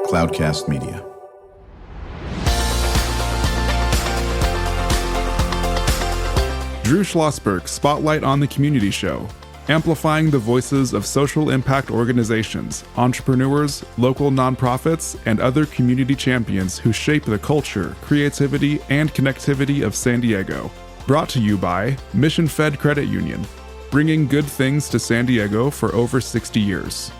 Cloudcast Media. Drew Schlosberg Spotlight on the Community Show, amplifying the voices of social impact organizations, entrepreneurs, local nonprofits, and other community champions who shape the culture, creativity, and connectivity of San Diego. Brought to you by Mission Fed Credit Union, bringing good things to San Diego for over 60 years.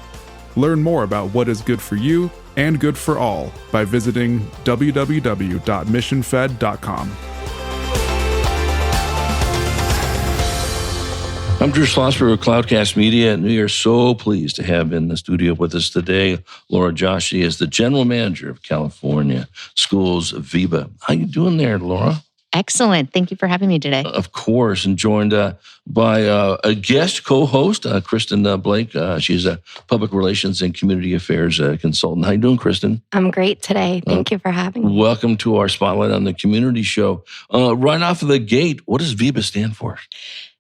Learn more about what is good for you and good for all by visiting www.missionfed.com. I'm Drew Schlosberg with Cloudcast Media, and we are so pleased to have in the studio with us today Laura Josh. She is the General Manager of California Schools VEBA. How you doing there, Laura? Excellent. Thank you for having me today. Of course, and joined by a guest co-host, Kristen Blake. She's a public relations and community affairs consultant. How you doing, Kristen? I'm great today. Thank you for having me. Welcome to our Spotlight on the Community Show. Right off of the gate, what does VEBA stand for?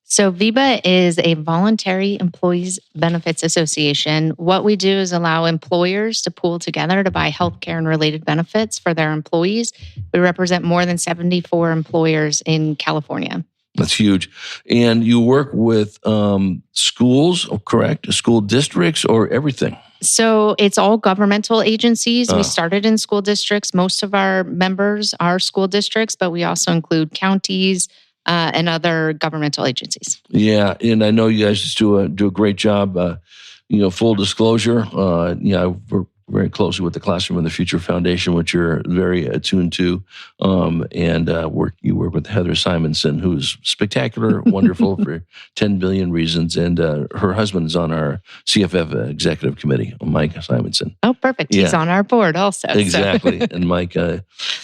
So VEBA is a voluntary employees benefits association. What we do is allow employers to pool together to buy healthcare and related benefits for their employees. We represent more than 74 employers in California. That's huge. And you work with schools, correct? School districts or everything? So it's all governmental agencies. We started in school districts. Most of our members are school districts, but we also include counties, and other governmental agencies. Yeah, and I know you guys just do a great job. Full disclosure, I work very closely with the Classroom of the Future Foundation, which you're very attuned to, and you work with Heather Simonson, who's spectacular, wonderful for 10 billion reasons, and her husband is on our CFF executive committee, Mike Simonson. Oh, perfect. Yeah. He's on our board also. Exactly, so. And Mike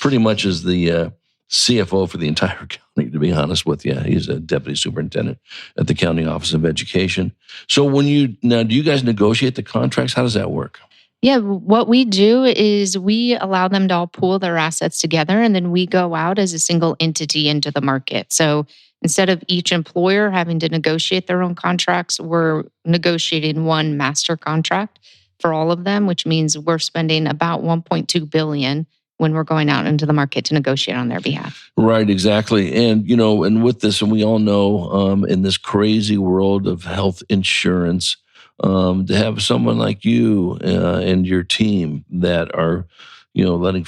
pretty much is the CFO for the entire county, to be honest with you. He's a deputy superintendent at the County Office of Education. So do you guys negotiate the contracts? How does that work? Yeah, what we do is we allow them to all pool their assets together, and then we go out as a single entity into the market. So instead of each employer having to negotiate their own contracts, we're negotiating one master contract for all of them, which means we're spending about $1.2 billion when we're going out into the market to negotiate on their behalf. Right, exactly. And, and with this, and we all know in this crazy world of health insurance, to have someone like you and your team that are, letting,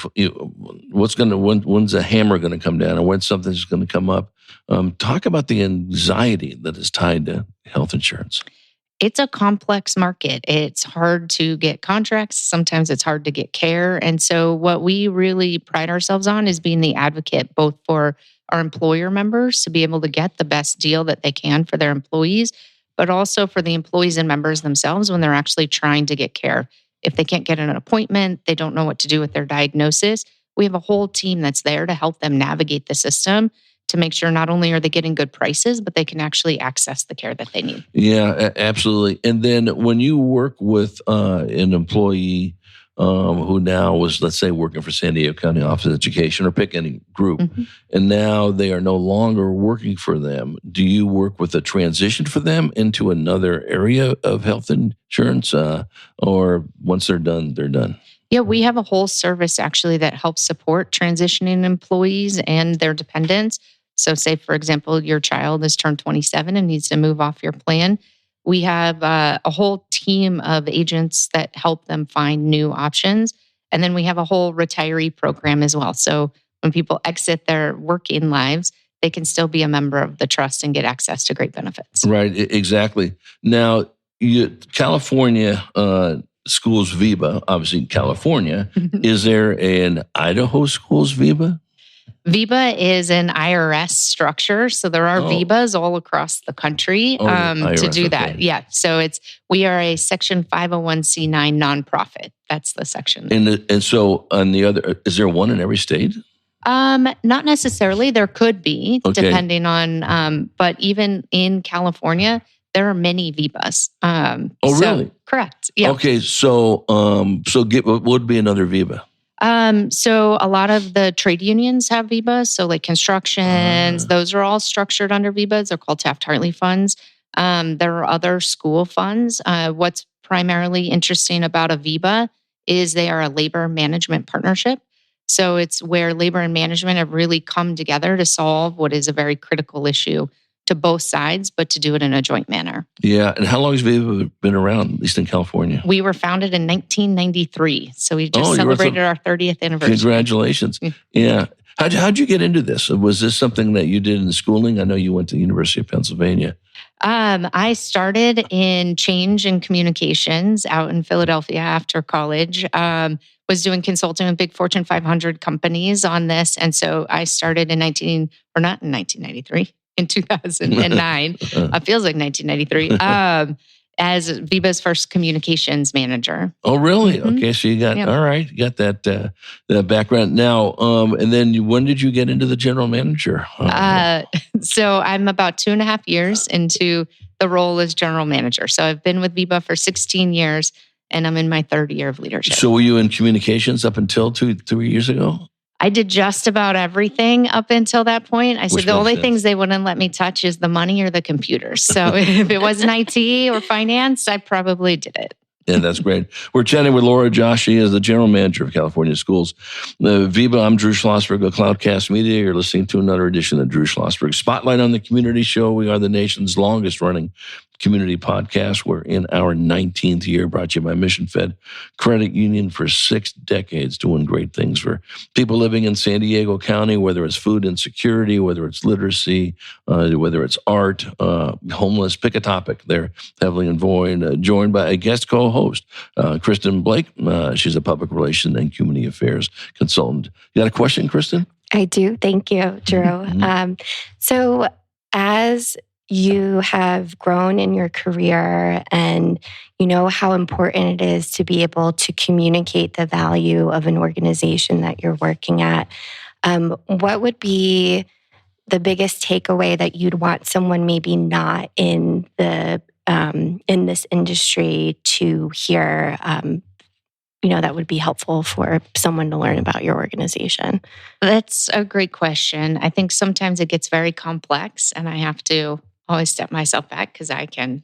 when's the hammer going to come down and when something's going to come up. Talk about the anxiety that is tied to health insurance. It's a complex market. It's hard to get contracts. Sometimes it's hard to get care. And so what we really pride ourselves on is being the advocate, both for our employer members to be able to get the best deal that they can for their employees, but also for the employees and members themselves when they're actually trying to get care. If they can't get an appointment, they don't know what to do with their diagnosis, we have a whole team that's there to help them navigate the system to make sure not only are they getting good prices, but they can actually access the care that they need. Yeah, absolutely. And then when you work with an employee who now was, let's say, working for San Diego County Office of Education, or pick any group, and now they are no longer working for them, do you work with a transition for them into another area of health insurance, or once they're done, they're done? Yeah, we have a whole service actually that helps support transitioning employees and their dependents. So say, for example, your child has turned 27 and needs to move off your plan. We have a whole team of agents that help them find new options. And then we have a whole retiree program as well. So when people exit their working lives, they can still be a member of the trust and get access to great benefits. Right, exactly. Now, California Schools VEBA, obviously in California. Is there an Idaho Schools VEBA? VEBA is an IRS structure. So there are VEBAs all across the country IRS, to do that. Okay. Yeah. So we are a Section 501c9 nonprofit. That's the section. And so on the other, is there one in every state? Not necessarily. There could be, depending on, but even in California, there are many VEBAs. Really? Correct. Yeah. Okay. So what would be another VEBA? So a lot of the trade unions have VEBAs. So like constructions, those are all structured under VEBAs. They're called Taft-Hartley funds. There are other school funds. What's primarily interesting about a VEBA is they are a labor management partnership. So it's where labor and management have really come together to solve what is a very critical issue to both sides, but to do it in a joint manner. Yeah. And how long has VEBA been around, at least in California? We were founded in 1993. So we just celebrated our 30th anniversary. Congratulations. Yeah. How'd you get into this? Was this something that you did in schooling? I know you went to the University of Pennsylvania. I started in change and communications out in Philadelphia after college. Was doing consulting with big Fortune 500 companies on this. And so I started in 1993. In 2009, feels like 1993, as VEBA's first communications manager. Oh, really? Mm-hmm. Okay, so you got all right. You got that background now. And then when did you get into the general manager? So I'm about 2.5 years into the role as general manager. So I've been with VEBA for 16 years, and I'm in my third year of leadership. So were you in communications up until 3 years ago? I did just about everything up until that point. I said the only things they wouldn't let me touch is the money or the computers. So if it wasn't IT or finance, I probably did it. Yeah, that's great. We're chatting with Laura Josh. She is the general manager of California Schools. VEBA, I'm Drew Schlosberg of Cloudcast Media. You're listening to another edition of Drew Schlosberg Spotlight on the Community Show. We are the nation's longest running community podcast. We're in our 19th year, brought to you by Mission Fed Credit Union for 6 decades, doing great things for people living in San Diego County, whether it's food insecurity, whether it's literacy, whether it's art, homeless, pick a topic. They're heavily involved, joined by a guest co-host, Kristen Blake. She's a public relations and community affairs consultant. You got a question, Kristen? I do. Thank you, Drew. Mm-hmm. So as you have grown in your career and you know how important it is to be able to communicate the value of an organization that you're working at. What would be the biggest takeaway that you'd want someone maybe not in the in this industry to hear? That would be helpful for someone to learn about your organization. That's a great question. I think sometimes it gets very complex, and I have to always step myself back because I can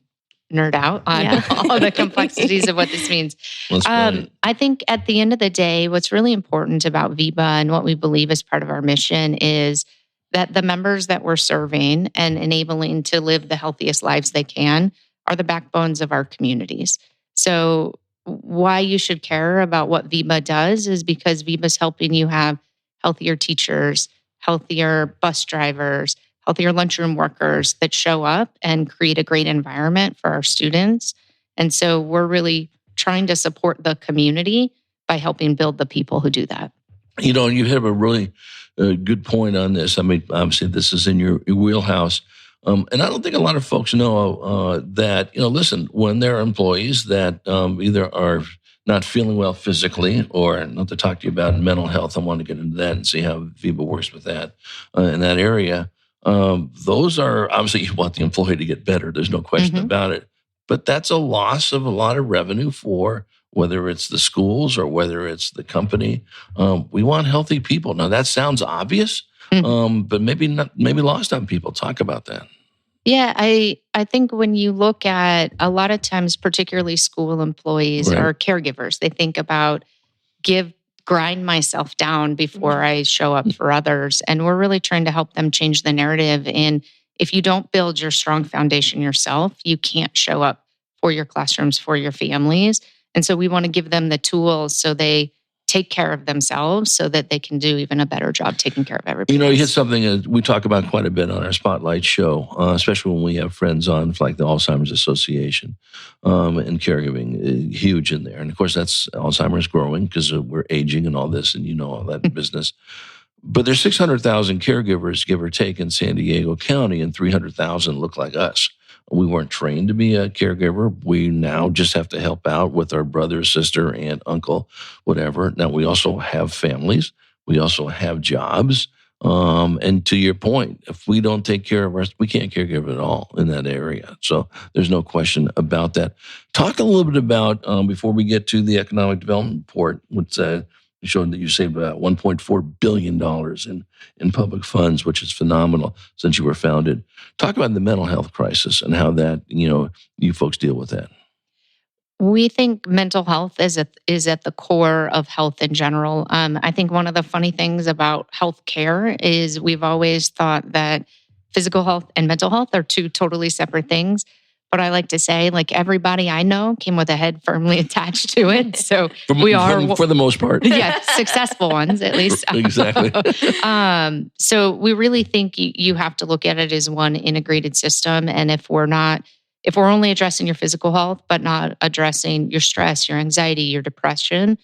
nerd out on all the complexities of what this means. I think at the end of the day, what's really important about VEBA and what we believe is part of our mission is that the members that we're serving and enabling to live the healthiest lives they can are the backbones of our communities. So why you should care about what VEBA does is because VEBA is helping you have healthier teachers, healthier bus drivers, healthier lunchroom workers that show up and create a great environment for our students. And so we're really trying to support the community by helping build the people who do that. You have a really good point on this. I mean, obviously this is in your wheelhouse. And I don't think a lot of folks know that, listen, when there are employees that either are not feeling well physically or not to talk to you about mental health, I want to get into that and see how VEBA works with that in that area. Those are, obviously you want the employee to get better. There's no question about it. But that's a loss of a lot of revenue for whether it's the schools or whether it's the company. We want healthy people. Now that sounds obvious, but maybe lost on people. Talk about that. Yeah, I think when you look at a lot of times, particularly school employees or caregivers, they think about grind myself down before I show up for others. And we're really trying to help them change the narrative. And if you don't build your strong foundation yourself, you can't show up for your classrooms, for your families. And so we want to give them the tools so they take care of themselves so that they can do even a better job taking care of everybody. You hit something that we talk about quite a bit on our Spotlight show, especially when we have friends on like the Alzheimer's Association and caregiving, huge in there. And of course, that's Alzheimer's growing because we're aging and all this and all that business. But there's 600,000 caregivers, give or take, in San Diego County, and 300,000 look like us. We weren't trained to be a caregiver. We now just have to help out with our brother, sister, aunt, uncle, whatever. Now, we also have families. We also have jobs. And to your point, if we don't take care of us, we can't caregive at all in that area. So there's no question about that. Talk a little bit about, before we get to the economic development report, which showed that you saved about $1.4 billion in public funds, which is phenomenal since you were founded. Talk about the mental health crisis and how that, you folks deal with that. We think mental health is at the core of health in general. I think one of the funny things about healthcare is we've always thought that physical health and mental health are two totally separate things. But I like to say, like, everybody I know came with a head firmly attached to it. So for the most part. Yeah, successful ones at least. Exactly. So we really think you have to look at it as one integrated system. And if we're only addressing your physical health, but not addressing your stress, your anxiety, your depression,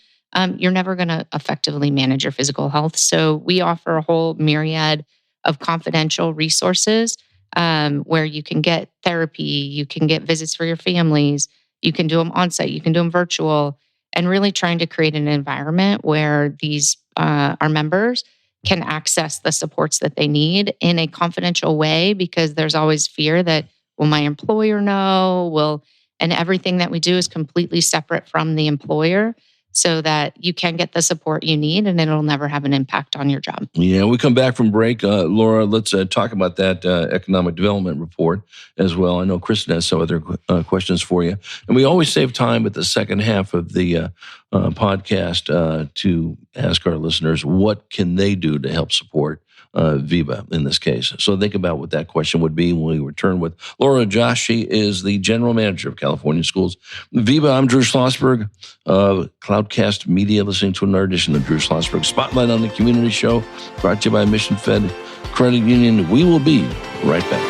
you're never going to effectively manage your physical health. So we offer a whole myriad of confidential resources where you can get therapy, you can get visits for your families, you can do them on site, you can do them virtual, and really trying to create an environment where these our members can access the supports that they need in a confidential way, because there's always fear that, will my employer know? And everything that we do is completely separate from the employer, so that you can get the support you need and it'll never have an impact on your job. Yeah, we come back from break. Laura, let's talk about that economic development report as well. I know Kristen has some other questions for you. And we always save time at the second half of the podcast to ask our listeners, what can they do to help support VEBA in this case? So think about what that question would be when we return with Laura Josh. She is the general manager of Californian Schools. VEBA, I'm Drew Schlosberg, Cloudcast Media, listening to another edition of Drew Schlosberg Spotlight on the Community Show, brought to you by Mission Fed Credit Union. We will be right back.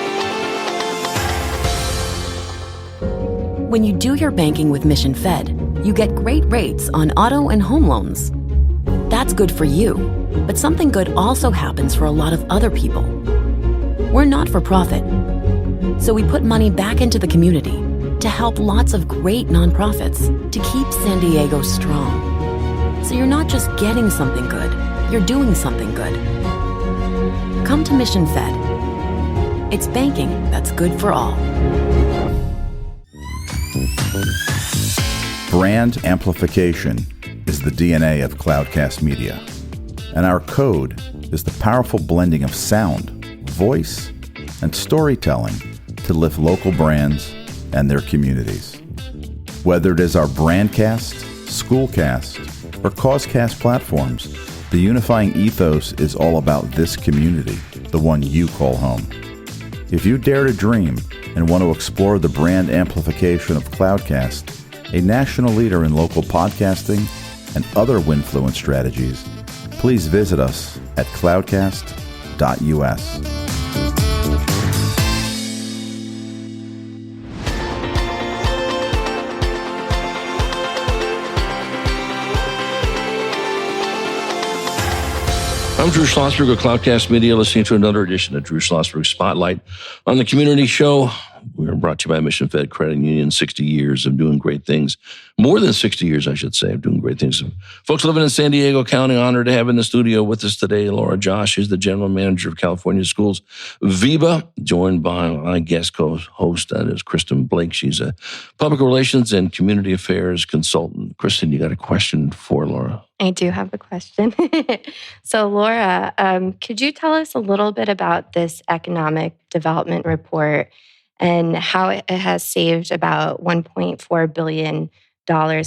When you do your banking with Mission Fed, you get great rates on auto and home loans. That's good for you, but something good also happens for a lot of other people. We're not for profit, so we put money back into the community to help lots of great nonprofits to keep San Diego strong. So you're not just getting something good, you're doing something good. Come to Mission Fed. It's banking that's good for all. Brand amplification is the DNA of Cloudcast Media, and our code is the powerful blending of sound, voice, and storytelling to lift local brands and their communities. Whether it is our Brandcast, Schoolcast, or Causecast platforms, the unifying ethos is all about this community, the one you call home. If you dare to dream and want to explore the brand amplification of Cloudcast, a national leader in local podcasting and other Winfluence strategies, please visit us at cloudcast.us. I'm Drew Schlosberg of Cloudcast Media, listening to another edition of Drew Schlosberg Spotlight on the Community Show. We're brought to you by Mission Fed Credit Union, 60 years of doing great things. More than 60 years, I should say, of doing great things. Folks living in San Diego County, honored to have in the studio with us today Laura Josh. She's the general manager of California Schools. VEBA, joined by my guest co-host, that is Kristen Blake. She's a public relations and community affairs consultant. Kristen, you got a question for Laura? I do have a question. So, Laura, could you tell us a little bit about this economic development report and how it has saved about $1.4 billion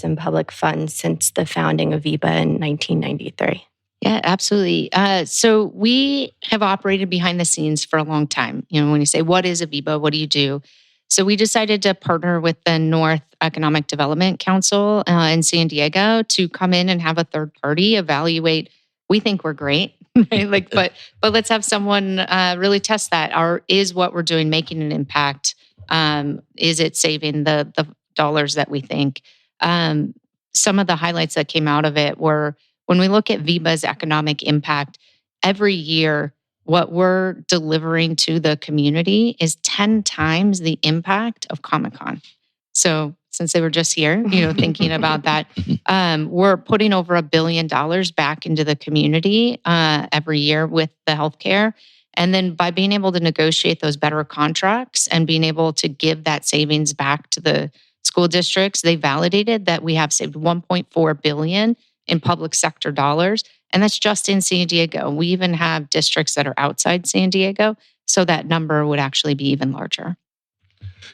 in public funds since the founding of VEBA in 1993? Yeah, absolutely. So we have operated behind the scenes for a long time. You know, when you say, what is a VEBA? What do you do? So we decided to partner with the North Economic Development Council in San Diego to come in and have a third party evaluate. We think we're great, right? But let's have someone really test that. Is what we're doing making an impact? Is it saving the dollars that we think? Some of the highlights that came out of it were, when we look at VEBA's economic impact, every year, what we're delivering to the community is 10 times the impact of Comic-Con. So since they were just here, thinking about that, we're putting over $1 billion back into the community every year with the healthcare. And then by being able to negotiate those better contracts and being able to give that savings back to the school districts, they validated that we have saved $1.4 billion in public sector dollars. And that's just in San Diego. We even have districts that are outside San Diego, so that number would actually be even larger.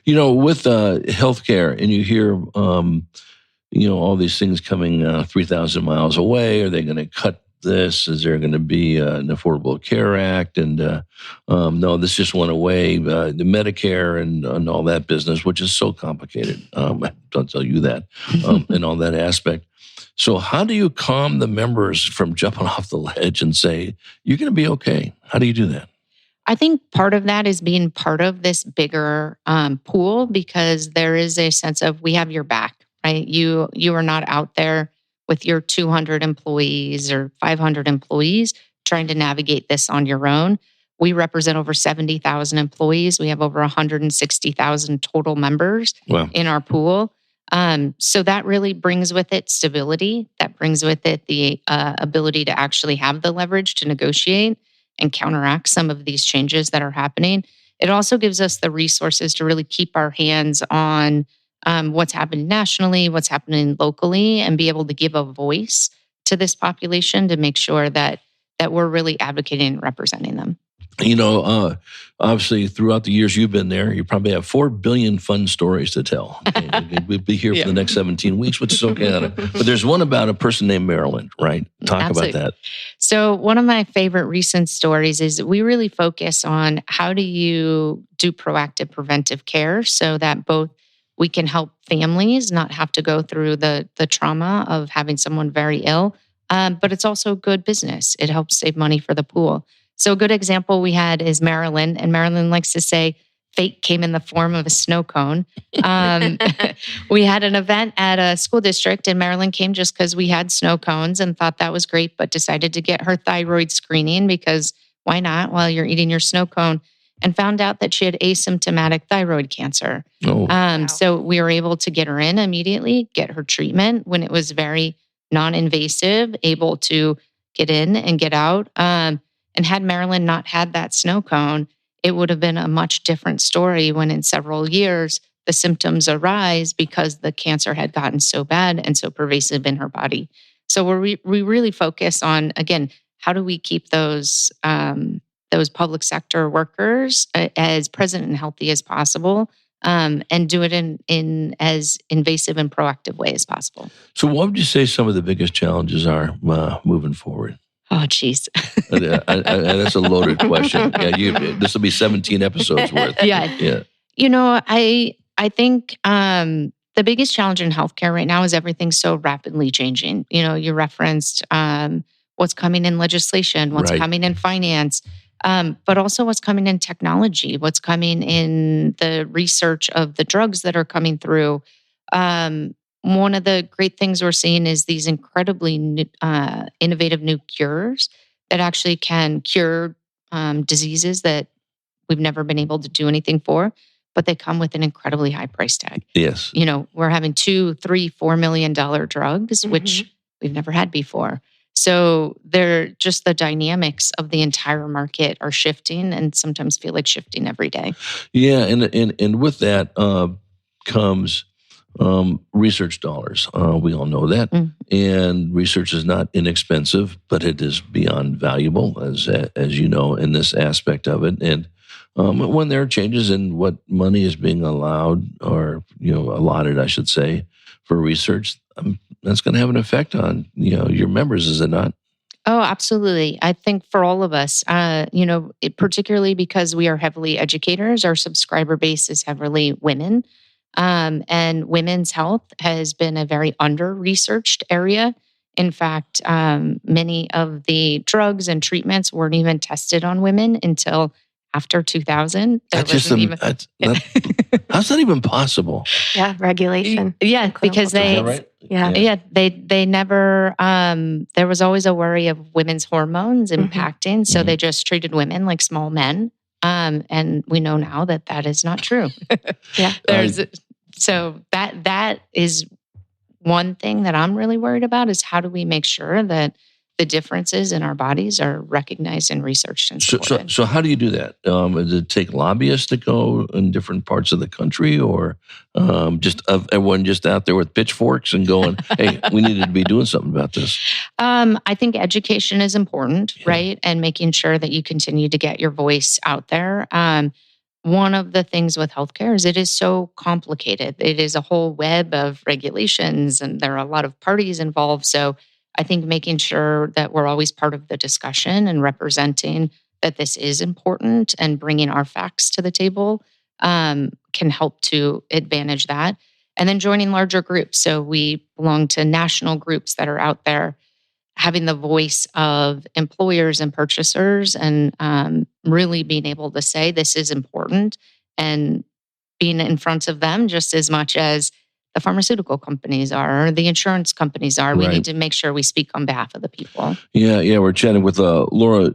With healthcare, and you hear, all these things coming 3,000 miles away. Are they going to cut this? Is there going to be an Affordable Care Act? And no, this just went away. The Medicare and all that business, which is so complicated. Don't tell you that, and all that aspect. So how do you calm the members from jumping off the ledge and say, you're going to be okay? How do you do that? I think part of that is being part of this bigger pool, because there is a sense of we have your back, right? You are not out there with your 200 employees or 500 employees trying to navigate this on your own. We represent over 70,000 employees. We have over 160,000 total members in our pool. So that really brings with it stability. That brings with it the ability to actually have the leverage to negotiate and counteract some of these changes that are happening. It also gives us the resources to really keep our hands on what's happening nationally, what's happening locally, and be able to give a voice to this population to make sure that we're really advocating and representing them. Obviously, throughout the years you've been there, you probably have 4 billion fun stories to tell. We'll be here for the next 17 weeks, which is okay. But there's one about a person named Marilyn, right? Talk Absolutely. About that. So one of my favorite recent stories is we really focus on how do you do proactive preventive care so that both we can help families not have to go through the trauma of having someone very ill, but it's also good business. It helps save money for the pool. So a good example we had is Marilyn, and Marilyn likes to say, fate came in the form of a snow cone. We had an event at a school district, and Marilyn came just because we had snow cones and thought that was great, but decided to get her thyroid screening because why not while you're eating your snow cone, and found out that she had asymptomatic thyroid cancer. Wow. So we were able to get her in immediately, get her treatment when it was very non-invasive, able to get in and get out. And had Marilyn not had that snow cone, it would have been a much different story when in several years, the symptoms arise because the cancer had gotten so bad and so pervasive in her body. So we really focus on, again, how do we keep those public sector workers as present and healthy as possible, and do it in as invasive and proactive way as possible. So what would you say some of the biggest challenges are moving forward? Oh, geez. That's a loaded question. This will be 17 episodes worth. Yeah. I think the biggest challenge in healthcare right now is everything's so rapidly changing. You referenced what's coming in legislation, what's coming in finance, but also what's coming in technology, what's coming in the research of the drugs that are coming through. One of the great things we're seeing is these incredibly innovative new cures that actually can cure diseases that we've never been able to do anything for, but they come with an incredibly high price tag. Yes. We're having $2, $3, $4 million drugs, which we've never had before. So they're just the dynamics of the entire market are shifting, and sometimes feel like shifting every day. Yeah, and with that comes research dollars. We all know that. And research is not inexpensive, but it is beyond valuable, as you know, in this aspect of it. And when there are changes in what money is being allowed or, allotted, I should say, for research, that's going to have an effect on, your members, is it not? Oh, absolutely. I think for all of us, particularly because we are heavily educators, our subscriber base is heavily women. And women's health has been a very under-researched area. In fact, many of the drugs and treatments weren't even tested on women until after 2000. How's that even possible? Yeah, regulation. Yeah, because they never. There was always a worry of women's hormones impacting, so they just treated women like small men. And we know now that is not true. So that is one thing that I'm really worried about, is how do we make sure that the differences in our bodies are recognized and researched and supported. So how do you do that? Does it take lobbyists to go in different parts of the country, or just everyone just out there with pitchforks and going, hey, we need to be doing something about this? I think education is important, right? And making sure that you continue to get your voice out there. one of the things with healthcare is it is so complicated. It is a whole web of regulations, and there are a lot of parties involved. So I think making sure that we're always part of the discussion and representing that this is important and bringing our facts to the table can help to advantage that. And then joining larger groups. So we belong to national groups that are out there, having the voice of employers and purchasers, and really being able to say this is important and being in front of them just as much as the pharmaceutical companies are or the insurance companies are. We need to make sure we speak on behalf of the people. Yeah. We're chatting with Laura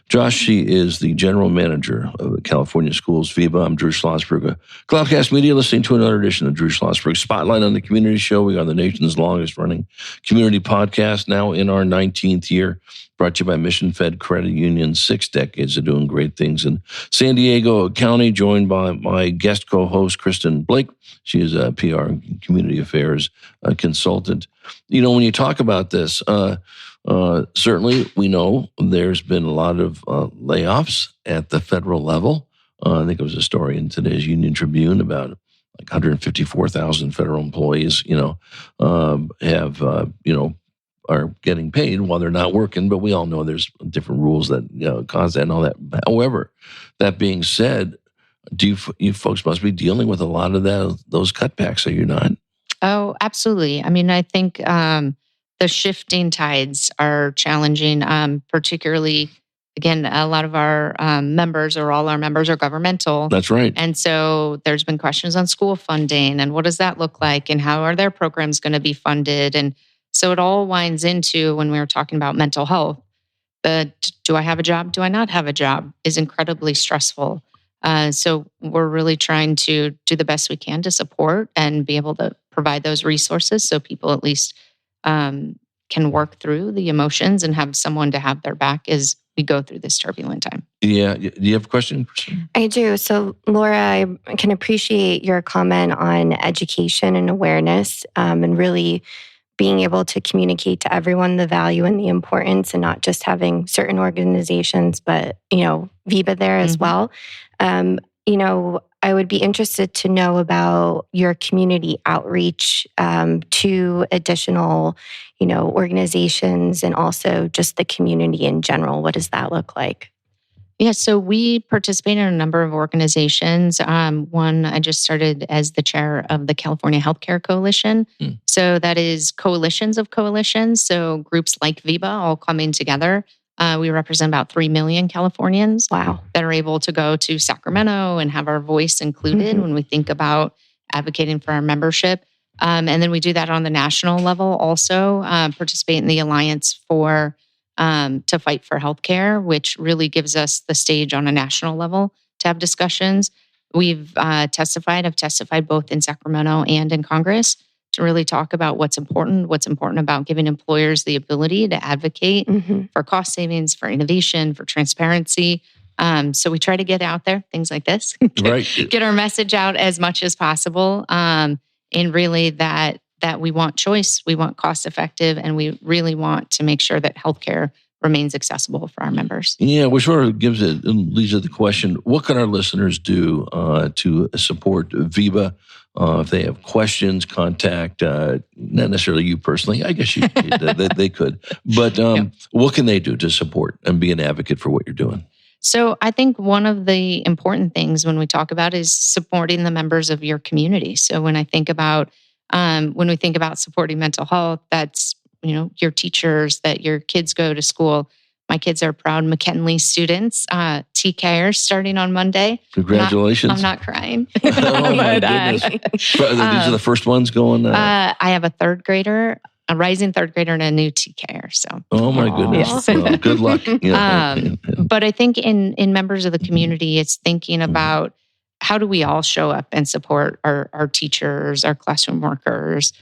Josh. She is the general manager of the California Schools VEBA. I'm Drew Schlosberg. Cloudcast Media, listening to another edition of Drew Schlosberg Spotlight on the Community Show. We are the nation's longest running community podcast, now in our 19th year. Brought to you by Mission Fed Credit Union, 6 decades of doing great things in San Diego County, joined by my guest co-host, Kristen Blake. She is a PR and community affairs consultant. You know, when you talk about this, certainly we know there's been a lot of layoffs at the federal level. I think it was a story in today's Union Tribune about like 154,000 federal employees, are getting paid while they're not working, but we all know there's different rules that cause that and all that. However, that being said, you folks must be dealing with a lot of those cutbacks, are you not? Oh, absolutely. I mean, I think the shifting tides are challenging, particularly, again, a lot of our members or all our members are governmental. That's right. And so there's been questions on school funding and what does that look like and how are their programs going to be funded? And so it all winds into, when we were talking about mental health, do I have a job? Do I not have a job is incredibly stressful. So we're really trying to do the best we can to support and be able to provide those resources so people at least can work through the emotions and have someone to have their back as we go through this turbulent time. Yeah. Do you have a question? I do. So, Laura, I can appreciate your comment on education and awareness and really being able to communicate to everyone the value and the importance and not just having certain organizations, but, VEBA there as well. I would be interested to know about your community outreach to additional, organizations and also just the community in general. What does that look like? Yeah, so we participate in a number of organizations. One, I just started as the chair of the California Healthcare Coalition. So that is coalitions of coalitions. So groups like VEBA all coming together. We represent about 3 million Californians that are able to go to Sacramento and have our voice included when we think about advocating for our membership. And then we do that on the national level also, participate in the Alliance for to fight for healthcare, which really gives us the stage on a national level to have discussions. I've testified both in Sacramento and in Congress to really talk about what's important about giving employers the ability to advocate for cost savings, for innovation, for transparency. So we try to get out there, things like this, get our message out as much as possible. And really that we want choice, we want cost effective, and we really want to make sure that healthcare remains accessible for our members. Yeah, which sort of leads to the question, what can our listeners do to support VEBA? If they have questions, contact, not necessarily you personally, I guess they could, but what can they do to support and be an advocate for what you're doing? So I think one of the important things when we talk about is supporting the members of your community. So when we think about supporting mental health, that's, your teachers, that your kids go to school. My kids are proud McKinley students. TKers starting on Monday. Congratulations. I'm not crying. Oh my goodness. These are the first ones going? I have a third grader, a rising third grader, and a new TKer. So. Oh my goodness. Yes. Well, good luck. But I think in members of the community, it's thinking about how do we all show up and support our teachers, our classroom workers,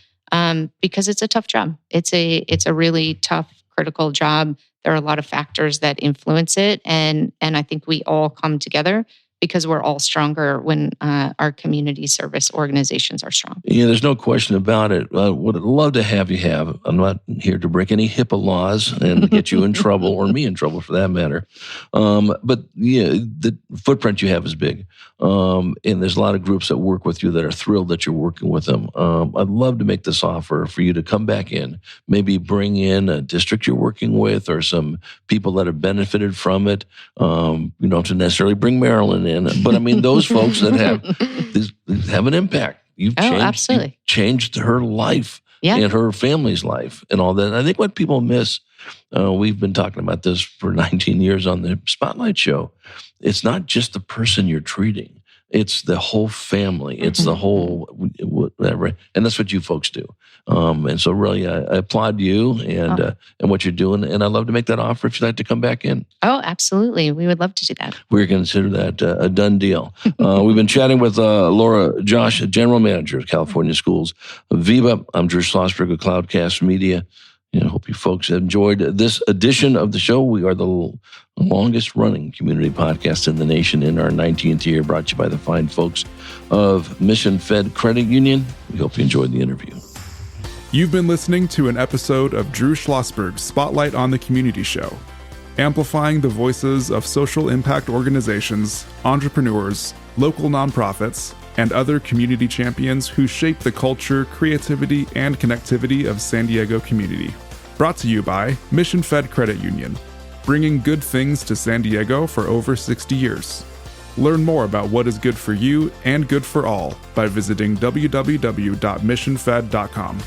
because it's a tough job. It's a really tough, critical job. There are a lot of factors that influence it. And I think we all come together because we're all stronger when our community service organizations are strong. Yeah, there's no question about it. Would love to have you have. I'm not here to break any HIPAA laws and get you in trouble, or me in trouble for that matter. But yeah, the footprint you have is big. And there's a lot of groups that work with you that are thrilled that you're working with them. I'd love to make this offer for you to come back in, maybe bring in a district you're working with or some people that have benefited from it. You don't have to necessarily bring Maryland in, but I mean, those folks that have an impact. You've changed her life and her family's life and all that. And I think what people miss, we've been talking about this for 19 years on the Spotlight Show. It's not just the person you're treating. It's the whole family. It's the whole whatever. And that's what you folks do. And so really, I applaud you and what you're doing. And I'd love to make that offer if you'd like to come back in. Oh, absolutely. We would love to do that. We're going to consider that a done deal. We've been chatting with Laura Josh, General Manager of California Schools, VEBA. I'm Drew Schlosberg of Cloudcast Media. I hope you folks enjoyed this edition of the show. We are the longest running community podcast in the nation in our 19th year, brought to you by the fine folks of Mission Fed Credit Union. We hope you enjoyed the interview. You've been listening to an episode of Drew Schlosberg's Spotlight on the Community Show, amplifying the voices of social impact organizations, entrepreneurs, local nonprofits, and other community champions who shape the culture, creativity, and connectivity of San Diego community. Brought to you by Mission Fed Credit Union, bringing good things to San Diego for over 60 years. Learn more about what is good for you and good for all by visiting www.missionfed.com.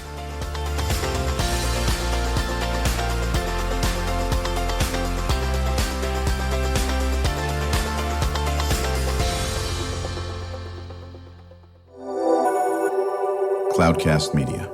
Cloudcast Media.